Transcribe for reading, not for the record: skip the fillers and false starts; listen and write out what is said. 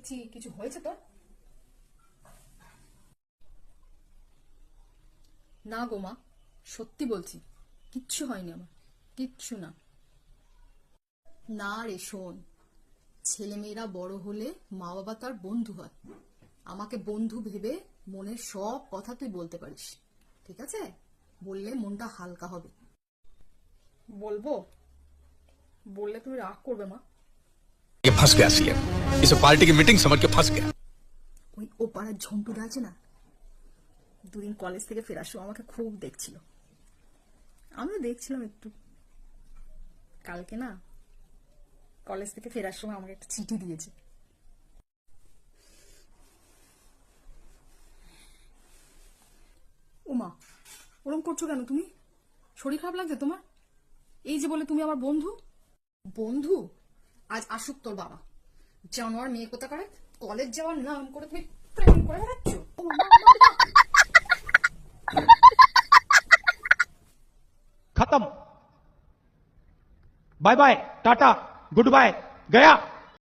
দেখছি কিছু হয়েছে তোর? না গো মা, সত্যি বলছি, কিচ্ছু হয়নি আমার, কিচ্ছু না। না রে শোন, ছেলেমেয়েরা বড় হলে মা বাবা তার বন্ধু হয়। আমাকে বন্ধু ভেবে মনের সব কথা তুই বলতে পারিস, ঠিক আছে? বললে মনটা হালকা হবে। বলবো? বললে তুমি রাগ করবে মা। ये फंस गया सीएम। इसे पार्टी की मीटिंग समझ के फंस गया। ওই ও পাড়ার ঝন্টুটা আছে না, দুদিন কলেজ থেকে ফেরার সময় আমাকে খুব দেখছিল, আমিও দেখছিলাম একটু। কালকে না কলেজ থেকে ফেরার সময় আমাকে একটা চিঠি দিয়েছে। ওমা, ওরম করছো কেন তুমি? শরীর খারাপ লাগছে তোমার? এই যে বলে তুমি আমার বন্ধু। বন্ধু? আজ আসুক তোর বাবা। জানোয়ার মেয়ে কোথা করে কলেজ যাওয়ার নাম করে তুমি প্রেম করে বেড়াচ্ছ। खत्म। Bye bye, tata, goodbye, गया।